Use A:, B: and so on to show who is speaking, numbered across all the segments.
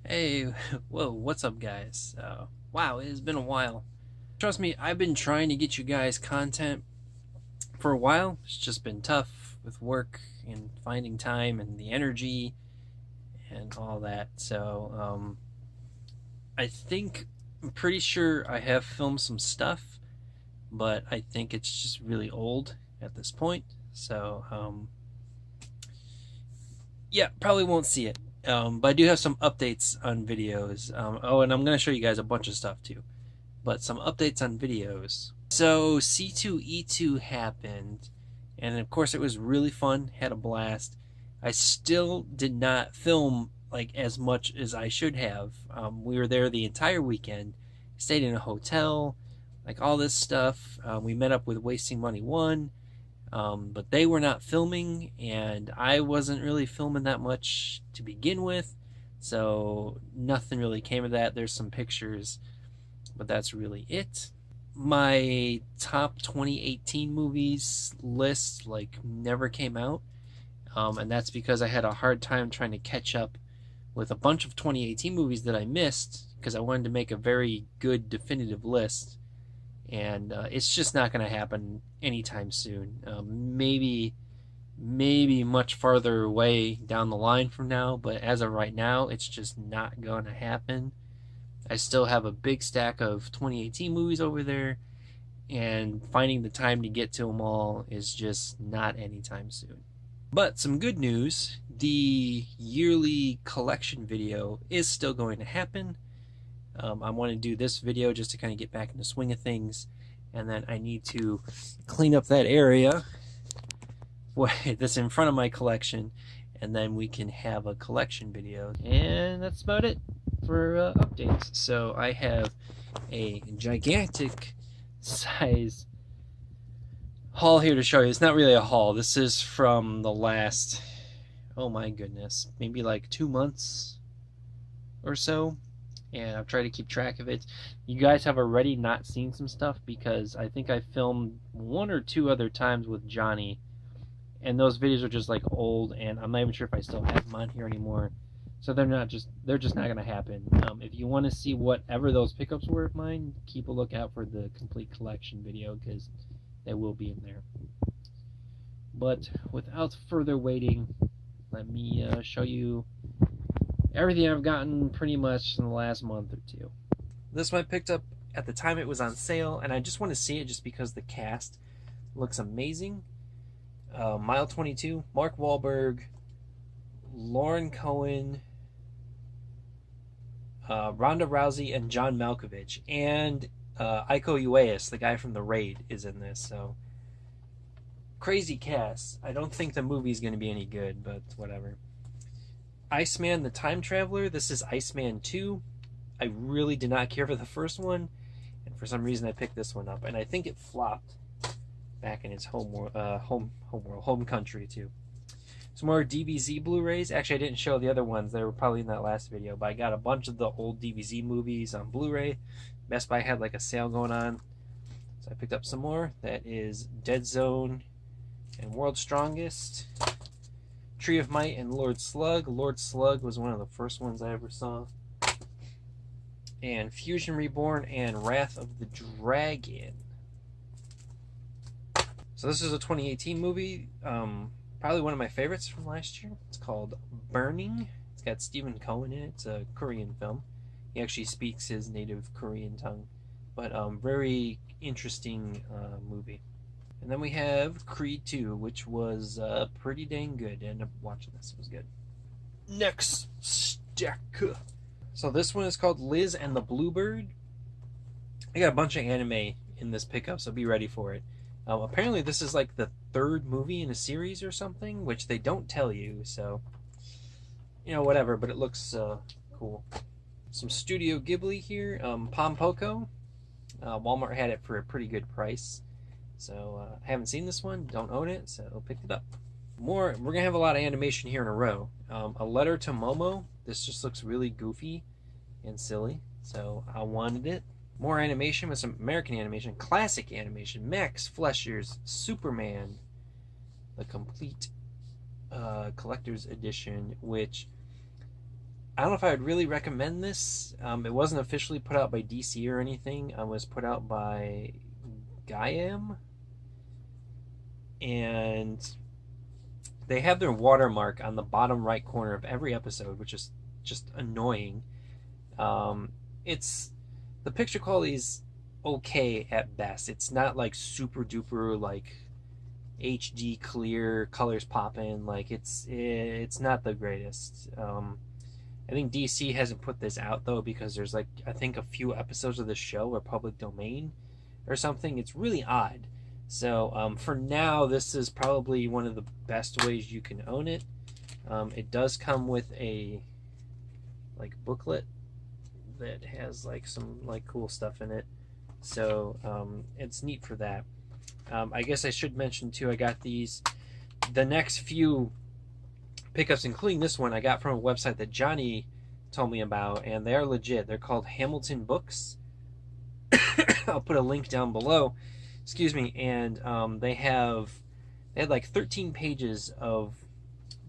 A: Hey, whoa, what's up, guys? Wow, it has been a while. Trust me, I've been trying to get you guys content for a while. It's just been tough with work and finding time and the energy and all that. I think, I'm pretty sure I have filmed some stuff, but I think it's just really old at this point. Yeah, probably won't see it. But I do have some updates on videos. Oh, and I'm going to show you guys a bunch of stuff too. But some updates on videos. So C2E2 happened, and of course it was really fun, had a blast. I still did not film like as much as I should have. We were there the entire weekend, stayed in a hotel, like all this stuff. We met up with Wasting Money 1, but they were not filming, and I wasn't really filming that much to begin with, so nothing really came of that. There's some pictures, but that's really it. My top 2018 movies list like never came out, and that's because I had a hard time trying to catch up with a bunch of 2018 movies that I missed because I wanted to make a very good definitive list, and it's just not going to happen anytime soon. Maybe much farther away down the line from now, but as of right now, it's just not going to happen. I still have a big stack of 2018 movies over there, and finding the time to get to them all is just not anytime soon. But some good news, the yearly collection video is still going to happen. I want to do this video just to kind of get back in the swing of things, and then I need to clean up that area that's in front of my collection, and then we can have a collection video. And that's about it for updates. So I have a gigantic size haul here to show you. It's not really a haul. This is from the last, oh my goodness, maybe like 2 months or so, and I've tried to keep track of it. You guys have already not seen some stuff because I think I filmed 1 or 2 other times with Johnny, and those videos are just like old, and I'm not even sure if I still have them on here anymore. So they're just not gonna happen. If you want to see whatever those pickups were of mine, keep a lookout for the complete collection video because they will be in there. But without further waiting, let me show you everything I've gotten pretty much in the last month or two. This one I picked up at the time it was on sale, and I just want to see it just because the cast looks amazing. Mile 22, Mark Wahlberg, Lauren Cohen, Ronda Rousey, and John Malkovich, and Iko Uwais, the guy from The Raid, is in this. So crazy cast. I don't think the movie's going to be any good, but whatever. Iceman the Time Traveler. This is Iceman 2. I really did not care for the first one, and for some reason I picked this one up, and I think it flopped back in its home country too. Some more DBZ Blu-rays. Actually, I didn't show the other ones. They were probably in that last video, but I got a bunch of the old DBZ movies on Blu-ray. Best Buy had like a sale going on, so I picked up some more. That is Dead Zone and World's Strongest, Tree of Might, and Lord Slug. Lord Slug was one of the first ones I ever saw. And Fusion Reborn and Wrath of the Dragon. So this is a 2018 movie. Probably one of my favorites from last year. It's called Burning. It's got Stephen Cohen in it. It's a Korean film. He actually speaks his native Korean tongue. But very interesting movie. And then we have Creed 2, which was pretty dang good. I ended up watching this. It was good. Next stack. So this one is called Liz and the Bluebird. I got a bunch of anime in this pickup, so be ready for it. Apparently this is like the 3rd movie in a series or something, which they don't tell you, so whatever, but it looks cool. Some Studio Ghibli here. Pom Poko. Walmart had it for a pretty good price, so I haven't seen this one, don't own it, so picked it up. We're gonna have a lot of animation here in a row. A Letter to Momo. This just looks really goofy and silly, so I wanted it. More animation with some American animation, classic animation, Max Fleischer's Superman, the complete collector's edition, which I don't know if I would really recommend this. It wasn't officially put out by DC or anything. It was put out by Gaiam, and they have their watermark on the bottom right corner of every episode, which is just annoying. It's the picture quality is okay at best. It's not like super duper like HD clear, colors popping. Like it's not the greatest. I think DC hasn't put this out though because there's like I think a few episodes of the show are public domain or something. It's really odd. So for now, this is probably one of the best ways you can own it. It does come with a like booklet that has like some like cool stuff in it. So it's neat for that. I guess I should mention too, I got these, the next few pickups, including this one, I got from a website that Johnny told me about, and they are legit. They're called Hamilton Books. I'll put a link down below. Excuse me. And they had like 13 pages of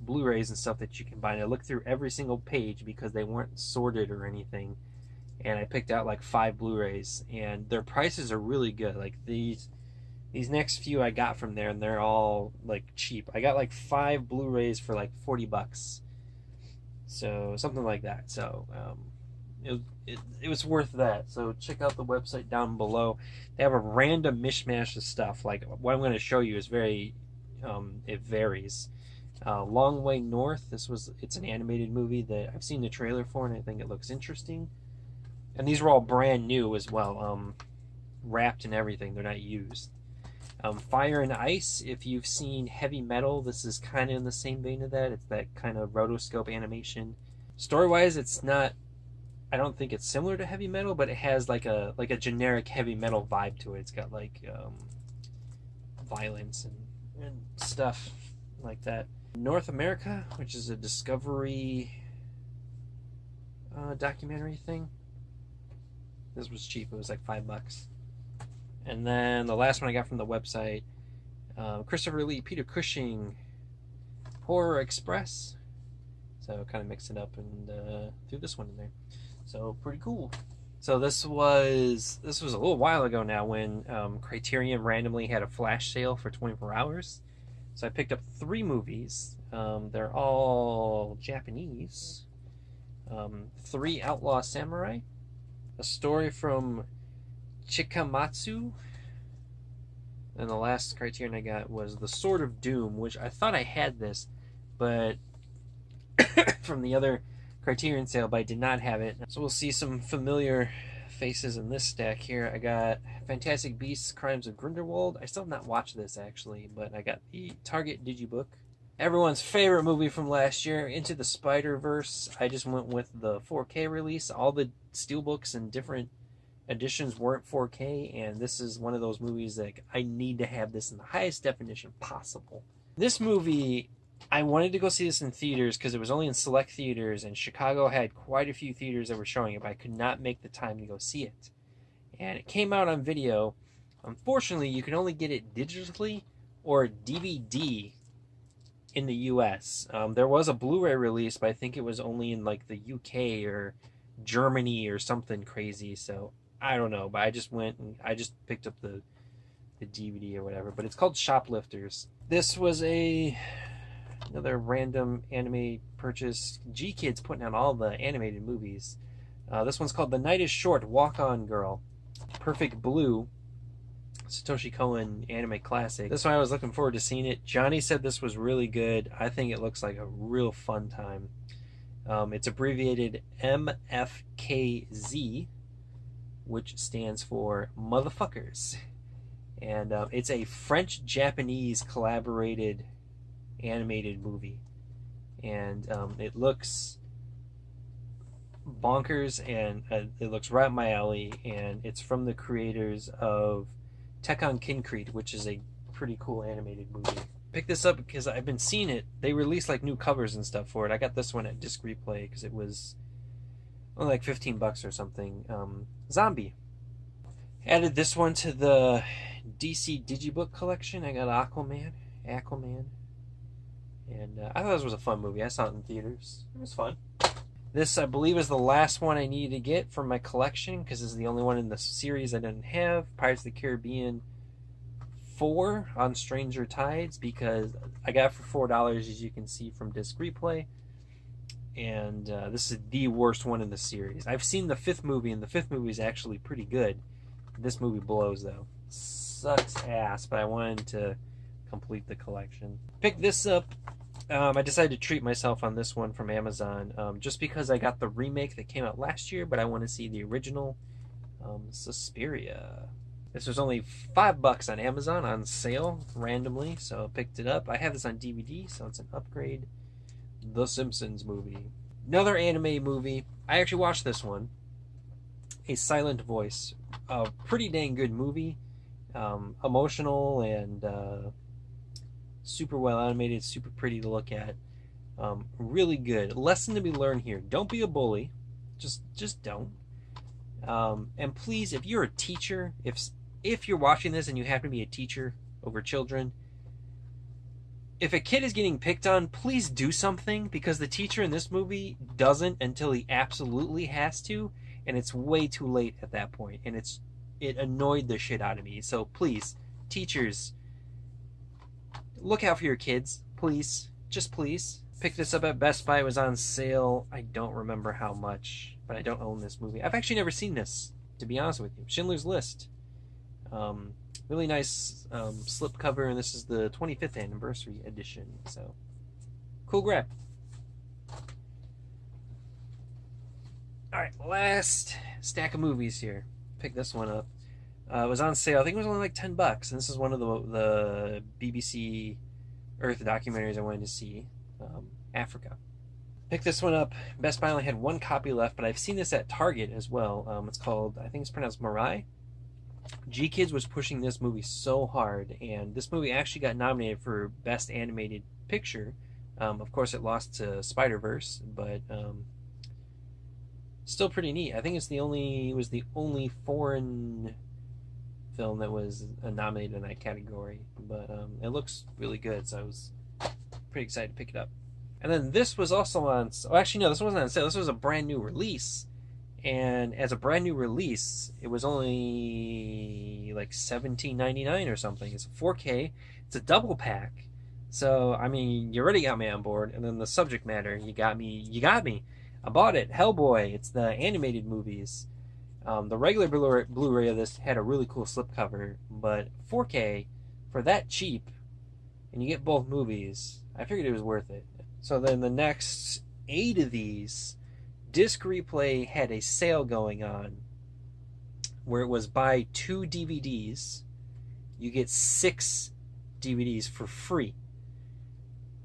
A: Blu-rays and stuff that you can buy. And I looked through every single page because they weren't sorted or anything. And I picked out like 5 Blu-rays, and their prices are really good. Like these next few I got from there, and they're all like cheap. I got like 5 Blu-rays for like $40, so something like that. So it was worth that. So check out the website down below. They have a random mishmash of stuff. Like what I'm going to show you is very it varies. Long Way North. It's an animated movie that I've seen the trailer for, and I think it looks interesting. And these were all brand new as well, wrapped and everything. They're not used. Fire and Ice, if you've seen Heavy Metal, this is kind of in the same vein of that. It's that kind of rotoscope animation. Story-wise, it's not, I don't think it's similar to Heavy Metal, but it has like a generic Heavy Metal vibe to it. It's got like violence and stuff like that. North America, which is a Discovery documentary thing. This was cheap. It was like $5. And then the last one I got from the website, Christopher Lee, Peter Cushing, Horror Express. So kind of mix it up and threw this one in there. So pretty cool. So this was a little while ago now when Criterion randomly had a flash sale for 24 hours. So I picked up 3 movies. They're all Japanese. 3 Outlaw Samurai. A Story from Chikamatsu, and the last Criterion I got was The Sword of Doom, which I thought I had this, but from the other Criterion sale, but I did not have it. So we'll see some familiar faces in this stack here. I got Fantastic Beasts: Crimes of Grindelwald. I still have not watched this actually, but I got the Target Digibook. Everyone's favorite movie from last year, Into the Spider-Verse. I just went with the 4K release. All the steelbooks and different editions weren't 4K, and this is one of those movies that I need to have this in the highest definition possible. This movie, I wanted to go see this in theaters because it was only in select theaters, and Chicago had quite a few theaters that were showing it, but I could not make the time to go see it. And it came out on video. Unfortunately, you can only get it digitally or DVD in the US. There was a Blu-ray release, but I think it was only in like the UK or Germany or something crazy. So I don't know, but I just went and I just picked up the DVD or whatever. But it's called Shoplifters. This was another random anime purchase. G-Kid's putting out all the animated movies. This one's called The Night is Short, Walk On Girl. Perfect Blue, Satoshi Kon anime classic. This one I was looking forward to seeing it. Johnny said this was really good. I think it looks like a real fun time. It's abbreviated MFKZ, which stands for motherfuckers. And it's a French-Japanese collaborated animated movie. And it looks bonkers, and it looks right up my alley. And it's from the creators of Tekken Kincrete, which is a pretty cool animated movie. Picked this up because I've been seeing it. They released like new covers and stuff for it. I got this one at Disc Replay because it was only like $15 or something. Zombie. Added this one to the DC Digibook collection. I got Aquaman. And I thought this was a fun movie. I saw it in theaters. It was fun. This, I believe, is the last one I needed to get from my collection because this is the only one in the series I didn't have. Pirates of the Caribbean 4 on Stranger Tides, because I got it for $4, as you can see from Disc Replay. And this is the worst one in the series. I've seen the 5th movie, and the 5th movie is actually pretty good. This movie blows, though. Sucks ass, but I wanted to complete the collection. Picked this up. I decided to treat myself on this one from Amazon, just because I got the remake that came out last year, but I want to see the original, Suspiria. This was only $5 on Amazon on sale randomly, so I picked it up. I have this on DVD, so it's an upgrade. The Simpsons movie. Another anime movie. I actually watched this one. A Silent Voice. A pretty dang good movie. Emotional and super well animated, super pretty to look at. Really good. Lesson to be learned here. Don't be a bully. Just don't. And please, if you're a teacher, if you're watching this and you happen to be a teacher over children, if a kid is getting picked on, please do something, because the teacher in this movie doesn't until he absolutely has to, and it's way too late at that point, and it annoyed the shit out of me. So please, teachers, look out for your kids, please. Just please. Picked this up at Best Buy. It was on sale. I don't remember how much, but I don't own this movie. I've actually never seen this, to be honest with you. Schindler's List. Really nice slip cover, and this is the 25th anniversary edition. So, cool grab. Alright, last stack of movies here. Pick this one up. It was on sale. I think it was only like $10, and this is one of the BBC Earth documentaries I wanted to see. Africa. Pick this one up. Best Buy only had one copy left, but I've seen this at Target as well. It's called, I think it's pronounced Bluray. G-Kids was pushing this movie so hard, and this movie actually got nominated for Best Animated Picture. Of course, it lost to Spider-Verse, but still pretty neat. I think it was the only foreign film that was nominated in that category, but it looks really good, so I was pretty excited to pick it up. And then this was also on... Oh, actually, no, this wasn't on sale. This was a brand new release. And as a brand new release, it was only like $17.99 or something. It's a 4K. It's a double pack. So, I mean, you already got me on board. And then the subject matter, you got me. I bought it. Hellboy. It's the animated movies. The regular Blu-ray of this had a really cool slipcover. But 4K, for that cheap, and you get both movies, I figured it was worth it. So then the next 8 of these... Disc Replay had a sale going on where it was buy 2 DVDs, you get 6 DVDs for free.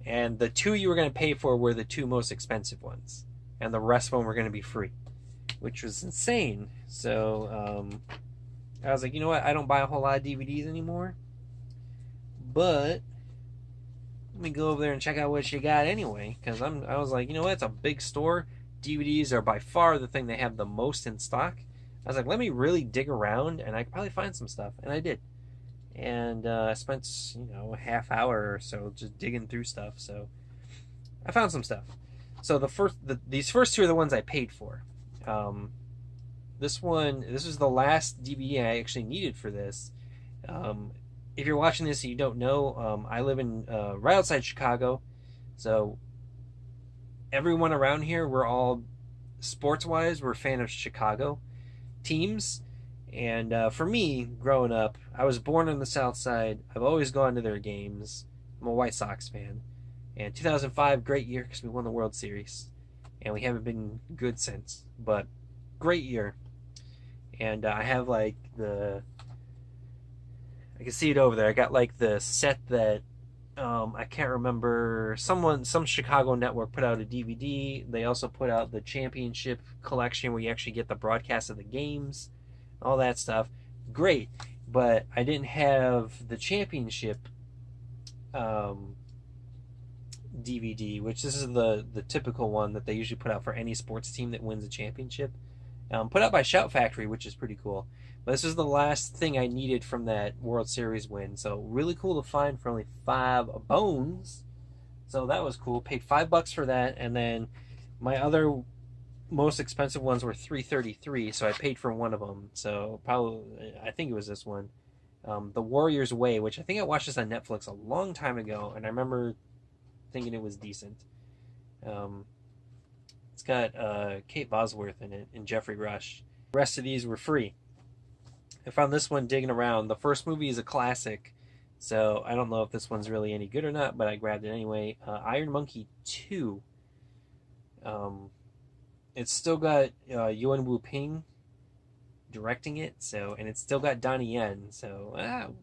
A: And the 2 you were going to pay for were the 2 most expensive ones. And the rest of them were going to be free, which was insane. So I was like, you know what? I don't buy a whole lot of DVDs anymore. But let me go over there and check out what you got anyway. Because I was like, you know what? It's a big store. DVDs are by far the thing they have the most in stock. I was like, let me really dig around, and I could probably find some stuff, and I did. And I spent, a half hour or so just digging through stuff. So I found some stuff. So these first 2 are the ones I paid for. This was the last DVD I actually needed for this. If you're watching this and you don't know, I live in right outside Chicago, so everyone around here, we're all, sports-wise, we're a fan of Chicago teams. And for me, growing up, I was born on the South Side. I've always gone to their games. I'm a White Sox fan. And 2005, great year because we won the World Series. And we haven't been good since. But great year. And I have like I can see it over there. I got like the set that I can't remember, some Chicago network put out a DVD. They also put out the championship collection where you actually get the broadcast of the games, all that stuff. Great, but I didn't have the championship DVD, which this is the typical one that they usually put out for any sports team that wins a championship. Put out by Shout Factory, which is pretty cool. But this is the last thing I needed from that World Series win. So really cool to find for only $5. So that was cool. Paid $5 for that, and then my other most expensive ones were $333, so I paid for one of them. So probably I think it was this one, The Warrior's Way, which I think I watched this on Netflix a long time ago, and I remember thinking it was decent. Um, it's got Kate Bosworth in it and Jeffrey Rush. The rest of these were free. I found this one digging around. The first movie is a classic, so I don't know if this one's really any good or not, but I grabbed it anyway. Iron Monkey 2. It's still got Yuan Wu Ping directing it, so, and it's still got Donnie Yen, so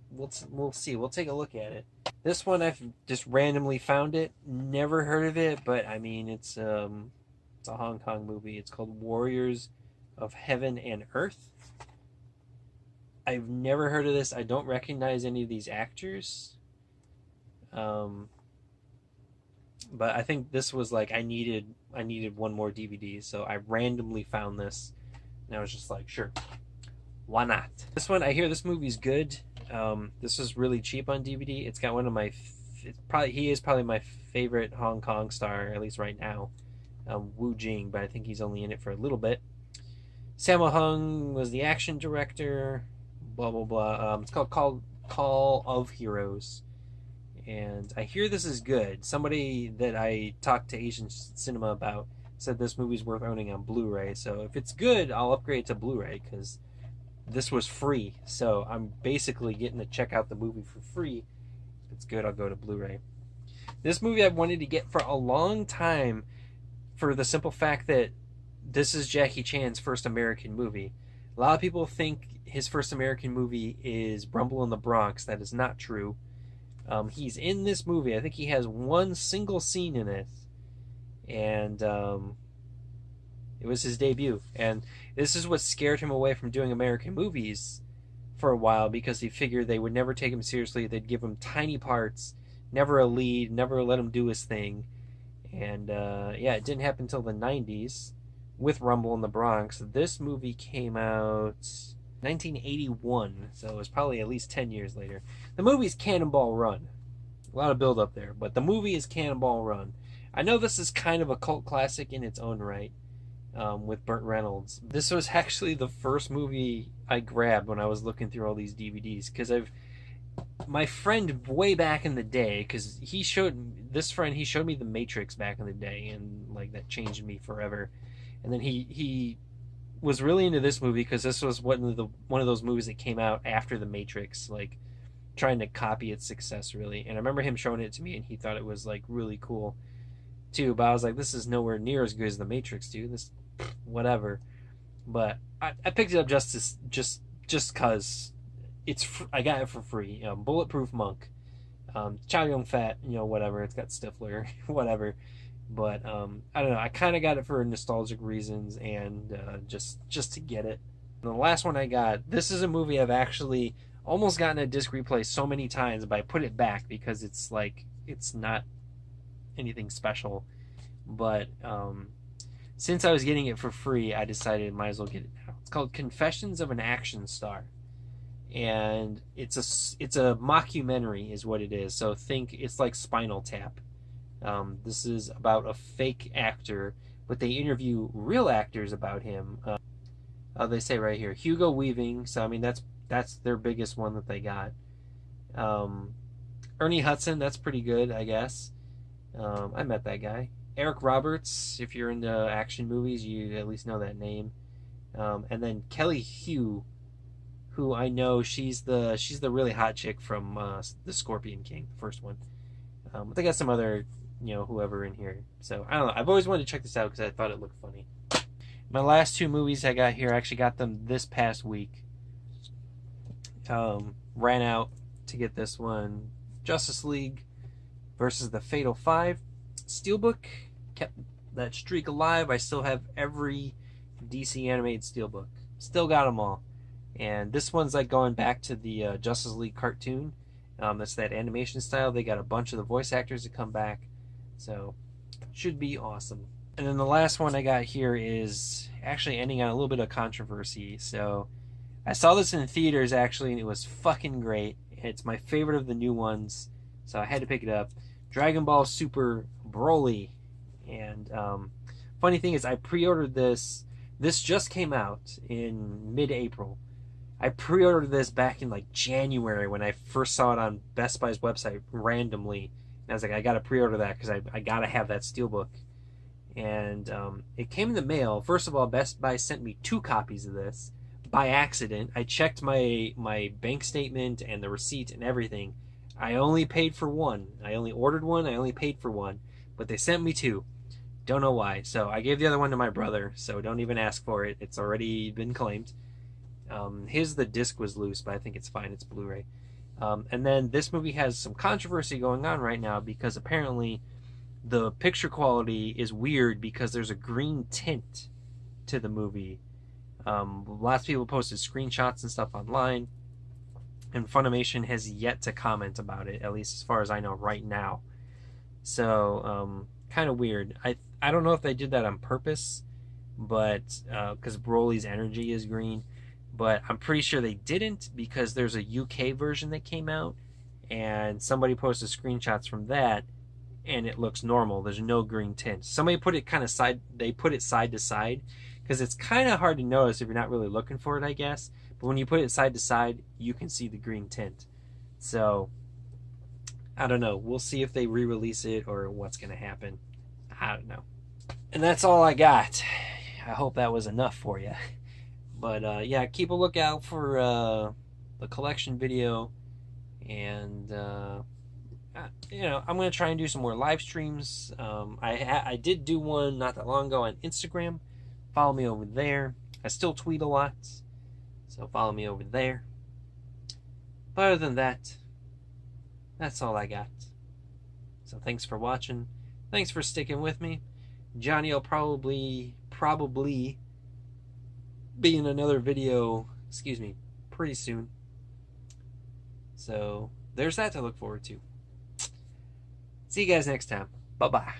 A: we'll see. We'll take a look at it. This one I've just randomly found it. Never heard of it, but I mean it's a Hong Kong movie. It's called Warriors of Heaven and Earth. I've never heard of this. I don't recognize any of these actors. But I think this was like I needed one more DVD, so I randomly found this, and I was just like, sure, why not? This one, I hear this movie's good. This was really cheap on DVD. It's got one of my, he is probably my favorite Hong Kong star, at least right now, Wu Jing, but I think he's only in it for a little bit. Sammo Hung was the action director. Blah blah blah. It's called Call of Heroes, and I hear this is good. Somebody that I talked to Asian Cinema about said this movie's worth owning on Blu-ray. So if it's good, I'll upgrade to Blu-ray because this was free. So I'm basically getting to check out the movie for free. If it's good, I'll go to Blu-ray. This movie I've wanted to get for a long time, for the simple fact that this is Jackie Chan's first American movie. A lot of people think his first American movie is Rumble in the Bronx. That is not true. He's in this movie. I think he has one single scene in it, and it was his debut. And this is what scared him away from doing American movies for a while, because he figured they would never take him seriously. They'd give him tiny parts, never a lead, never let him do his thing. And yeah, it didn't happen until the 90s with Rumble in the Bronx. This movie came out 1981, so it was probably at least 10 years later. The movie's Cannonball Run. A lot of build up there, but the movie is Cannonball Run. I know this is kind of a cult classic in its own right, with Burt Reynolds. This was actually the first movie I grabbed when I was looking through all these DVDs, because my friend way back in the day, because he showed me The Matrix back in the day, and like that changed me forever. And then he was really into this movie because this was one of those movies that came out after The Matrix, like trying to copy its success really. And I remember him showing it to me, and he thought it was like really cool too. But I was like, this is nowhere near as good as The Matrix, dude. This whatever. But I picked it up just because I got it for free. Bulletproof Monk, Chow Yun Fat, whatever. It's got Stifler, whatever. But I don't know. I kind of got it for nostalgic reasons, and just to get it. And the last one I got. This is a movie I've actually almost gotten a disc replay so many times, but I put it back because it's not anything special. But since I was getting it for free, I decided I might as well get it now. It's called Confessions of an Action Star, and it's a mockumentary, is what it is. So think it's like Spinal Tap. This is about a fake actor, but they interview real actors about him. They say right here, Hugo Weaving. So I mean, that's their biggest one that they got. Ernie Hudson, that's pretty good, I guess. I met that guy. Eric Roberts, if you're into action movies, you at least know that name. And then Kelly Hu, who I know she's the really hot chick from the Scorpion King, the first one. But they got some other, whoever in here. So I don't know. I've always wanted to check this out because I thought it looked funny. My last two movies I got here, I actually got them this past week. Ran out to get this one. Justice League versus the Fatal Five. Steelbook kept that streak alive. I still have every DC animated Steelbook. Still got them all. And this one's like going back to the Justice League cartoon. That's that animation style. They got a bunch of the voice actors to come back. So, should be awesome. And then the last one I got here is actually ending on a little bit of controversy. So, I saw this in theaters actually, and it was fucking great. It's my favorite of the new ones, so I had to pick it up. Dragon Ball Super Broly. And Funny thing is, I pre-ordered this. This just came out in mid-April. I pre-ordered this back in like January when I first saw it on Best Buy's website randomly. And I was like, I gotta pre-order that because I gotta have that steelbook. And it came in the mail. First of all, Best Buy sent me 2 copies of this by accident. I checked my bank statement and the receipt and everything. I only paid for one. I only ordered one. I only paid for one. But they sent me 2. Don't know why. So I gave the other one to my brother. So don't even ask for it. It's already been claimed. The disc was loose, but I think it's fine. It's Blu-ray. And then this movie has some controversy going on right now because apparently the picture quality is weird because there's a green tint to the movie. Lots of people posted screenshots and stuff online, and Funimation has yet to comment about it, at least as far as I know right now. So kind of weird. I don't know if they did that on purpose, but because Broly's energy is green, but I'm pretty sure they didn't because there's a UK version that came out, and somebody posted screenshots from that, and it looks normal. There's no green tint. Somebody put it kind of side. They put it side to side because it's kind of hard to notice if you're not really looking for it, I guess. But when you put it side to side, you can see the green tint. So I don't know. We'll see if they re-release it or what's going to happen. I don't know. And that's all I got. I hope that was enough for you. But yeah, keep a lookout for the collection video. And you know, I'm going to try and do some more live streams. I did do one not that long ago on Instagram. Follow me over there. I still tweet a lot, so follow me over there. But other than that, that's all I got. So thanks for watching. Thanks for sticking with me. Johnny will probably be in another video, pretty soon. So there's that to look forward to. See you guys next time. Bye-bye.